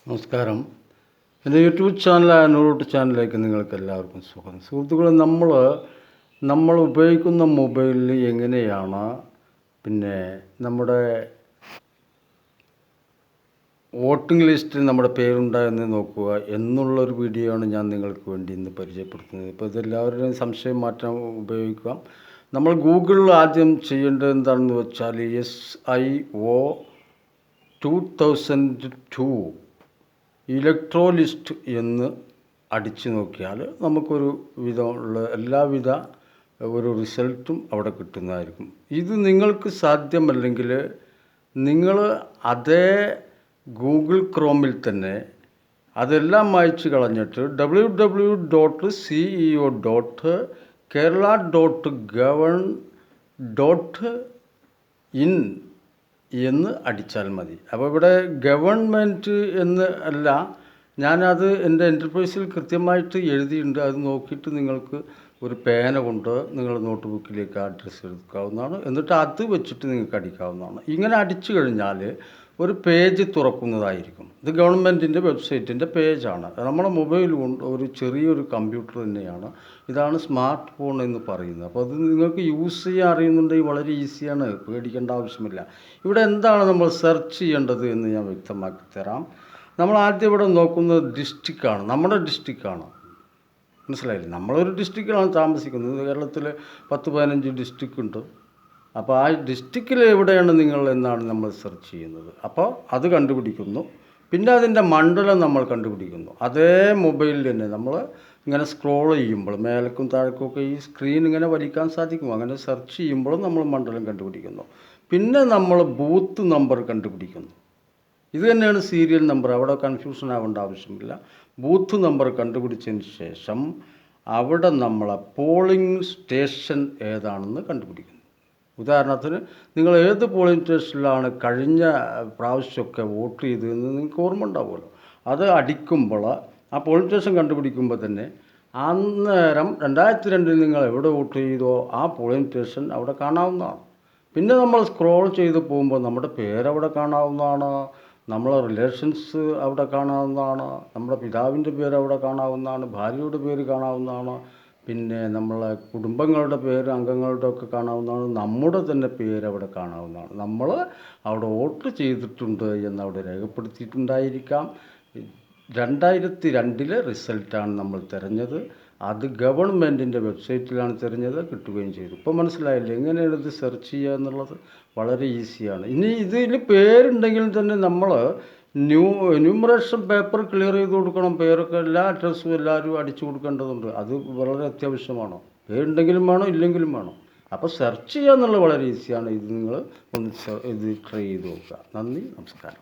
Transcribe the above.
നമസ്കാരം. എൻ്റെ യൂട്യൂബ് ചാനലായ നൂറൂട്ട് ചാനലിലേക്ക് നിങ്ങൾക്ക് എല്ലാവർക്കും സ്വാഗതം. സുഹൃത്തുക്കളെ, നമ്മൾ ഉപയോഗിക്കുന്ന മൊബൈലിൽ എങ്ങനെയാണ് നമ്മുടെ വോട്ടിംഗ് ലിസ്റ്റിൽ നമ്മുടെ പേരുണ്ടായെന്ന് നോക്കുക എന്നുള്ളൊരു വീഡിയോ ആണ് ഞാൻ നിങ്ങൾക്ക് വേണ്ടി ഇന്ന് പരിചയപ്പെടുത്തുന്നത്. ഇപ്പോൾ ഇതെല്ലാവരുടെയും സംശയം മാറ്റാൻ ഉപയോഗിക്കാം. നമ്മൾ ഗൂഗിളിൽ ആദ്യം ചെയ്യേണ്ടത് എന്താണെന്ന് വെച്ചാൽ SIO 2002 ഇലക്ട്രോ ലിസ്റ്റ് എന്ന് അടിച്ചു നോക്കിയാൽ നമുക്കൊരു വിധമുള്ള എല്ലാവിധ ഒരു റിസൾട്ടും അവിടെ കിട്ടുന്നതായിരിക്കും. ഇത് നിങ്ങൾക്ക് സാധ്യമല്ലെങ്കിൽ നിങ്ങൾ അതേ ഗൂഗിൾ ക്രോമിൽ തന്നെ അതെല്ലാം മായ്ച്ചു കളഞ്ഞിട്ട് www.ceo.kerala.govern.in എന്ന് അടിച്ചാൽ മതി. അപ്പോൾ ഇവിടെ ഗവൺമെൻറ് എന്ന് അല്ല, ഞാനത് എൻ്റെ എൻ്റർപ്രൈസിൽ കൃത്യമായിട്ട് എഴുതിയിട്ടുണ്ട്. അത് നോക്കിയിട്ട് നിങ്ങൾക്ക് ഒരു പേന കൊണ്ട് നിങ്ങൾ നോട്ട് ബുക്കിലേക്ക് അഡ്രസ്സ് എടുക്കാവുന്നതാണ്. എന്നിട്ട് അത് വെച്ചിട്ട് നിങ്ങൾക്ക് അടിക്കാവുന്നതാണ്. ഇങ്ങനെ അടിച്ചു കഴിഞ്ഞാൽ ഒരു പേജ് തുറക്കുന്നതായിരിക്കും. ഇത് ഗവൺമെൻറ്റിൻ്റെ വെബ്സൈറ്റിൻ്റെ പേജാണ്. നമ്മുടെ മൊബൈൽ കൊണ്ട് ഒരു ചെറിയൊരു കമ്പ്യൂട്ടർ തന്നെയാണ്. ഇതാണ് സ്മാർട്ട് ഫോൺ എന്ന് പറയുന്നത്. അപ്പോൾ അത് നിങ്ങൾക്ക് യൂസ് ചെയ്യാൻ അറിയുന്നുണ്ടെങ്കിൽ വളരെ ഈസിയാണ്, പേടിക്കേണ്ട ആവശ്യമില്ല. ഇവിടെ എന്താണ് നമ്മൾ സെർച്ച് ചെയ്യേണ്ടത് എന്ന് ഞാൻ വ്യക്തമാക്കി തരാം. നമ്മൾ ആദ്യം ഇവിടെ നോക്കുന്നത് ഡിസ്ട്രിക്റ്റാണ്, നമ്മുടെ ഡിസ്ട്രിക്റ്റാണ്. മനസ്സിലായില്ലേ? നമ്മളൊരു ഡിസ്ട്രിക്റ്റിലാണ് താമസിക്കുന്നത്. കേരളത്തിൽ 10-15 ഡിസ്ട്രിക്റ്റ് ഉണ്ട്. അപ്പോൾ ആ ഡിസ്ട്രിക്റ്റിൽ എവിടെയാണ് നിങ്ങൾ എന്നാണ് നമ്മൾ സെർച്ച് ചെയ്യുന്നത്. അപ്പോൾ അത് കണ്ടുപിടിക്കുന്നു. പിന്നെ അതിൻ്റെ മണ്ഡലം നമ്മൾ കണ്ടുപിടിക്കുന്നു. അതേ മൊബൈലിൽ തന്നെ നമ്മൾ ഇങ്ങനെ സ്ക്രോൾ ചെയ്യുമ്പോൾ മേലക്കും താഴേക്കുമൊക്കെ ഈ സ്ക്രീൻ ഇങ്ങനെ വലിക്കാൻ സാധിക്കും. അങ്ങനെ സെർച്ച് ചെയ്യുമ്പോഴും നമ്മൾ മണ്ഡലം കണ്ടുപിടിക്കുന്നു. പിന്നെ നമ്മൾ ബൂത്ത് നമ്പർ കണ്ടുപിടിക്കുന്നു. ഇത് തന്നെയാണ് സീരിയൽ നമ്പർ. അവിടെ കൺഫ്യൂഷൻ ആവേണ്ട ആവശ്യമില്ല. ബൂത്ത് നമ്പർ കണ്ടുപിടിച്ചതിന് ശേഷം അവിടെ നമ്മളെ പോളിംഗ് സ്റ്റേഷൻ ഏതാണെന്ന് കണ്ടുപിടിക്കുന്നു. ഉദാഹരണത്തിന് നിങ്ങൾ ഏത് പോളിംഗ് സ്റ്റേഷനിലാണ് കഴിഞ്ഞ പ്രാവശ്യമൊക്കെ വോട്ട് ചെയ്തതെന്ന് നിങ്ങൾക്ക് ഓർമ്മ ഉണ്ടാവുമല്ലോ. അത് അടിക്കുമ്പോൾ ആ പോളിംഗ് സ്റ്റേഷൻ കണ്ടുപിടിക്കുമ്പോൾ തന്നെ അന്നേരം 2002 നിങ്ങൾ എവിടെ വോട്ട് ചെയ്തോ ആ പോളിംഗ് സ്റ്റേഷൻ അവിടെ കാണാവുന്നതാണ്. പിന്നെ നമ്മൾ സ്ക്രോൾ ചെയ്ത് പോകുമ്പോൾ നമ്മുടെ പേരവിടെ കാണാവുന്നതാണ്, നമ്മളെ റിലേഷൻസ് അവിടെ കാണാവുന്നതാണ്, നമ്മുടെ പിതാവിൻ്റെ പേര് അവിടെ കാണാവുന്നതാണ്, ഭാര്യയുടെ പേര് കാണാവുന്നതാണ്, പിന്നെ നമ്മളെ കുടുംബങ്ങളുടെ പേര് അംഗങ്ങളുടെ ഒക്കെ കാണാവുന്നതാണ്, നമ്മുടെ തന്നെ പേര് അവിടെ കാണാവുന്നതാണ്. നമ്മൾ അവിടെ വോട്ട് ചെയ്തിട്ടുണ്ട് എന്നവിടെ രേഖപ്പെടുത്തിയിട്ടുണ്ടായിരിക്കാം. 2002 റിസൾട്ടാണ് നമ്മൾ തിരഞ്ഞത്. അത് ഗവൺമെൻറ്റിൻ്റെ വെബ്സൈറ്റിലാണ് തിരഞ്ഞത്, കിട്ടുകയും ചെയ്തു. ഇപ്പോൾ മനസ്സിലായില്ലേ എങ്ങനെയാണ് ഇത് സെർച്ച് ചെയ്യുക എന്നുള്ളത്? വളരെ ഈസിയാണ്. ഇനി ഇതിൽ പേരുണ്ടെങ്കിൽ തന്നെ നമ്മൾ ന്യൂമറേഷൻ പേപ്പർ ക്ലിയർ ചെയ്ത് കൊടുക്കണം. പേരൊക്കെ എല്ലാ അഡ്രസ്സും എല്ലാവരും അടിച്ചു കൊടുക്കേണ്ടതുണ്ട്. അത് വളരെ അത്യാവശ്യമാണ്. പേരുണ്ടെങ്കിലും വേണം, ഇല്ലെങ്കിലും വേണം. അപ്പോൾ സെർച്ച് ചെയ്യുക എന്നുള്ളത് വളരെ ഈസിയാണ്. ഇത് നിങ്ങൾ ഒന്ന് ട്രൈ ചെയ്ത് നോക്കുക. നന്ദി, നമസ്കാരം.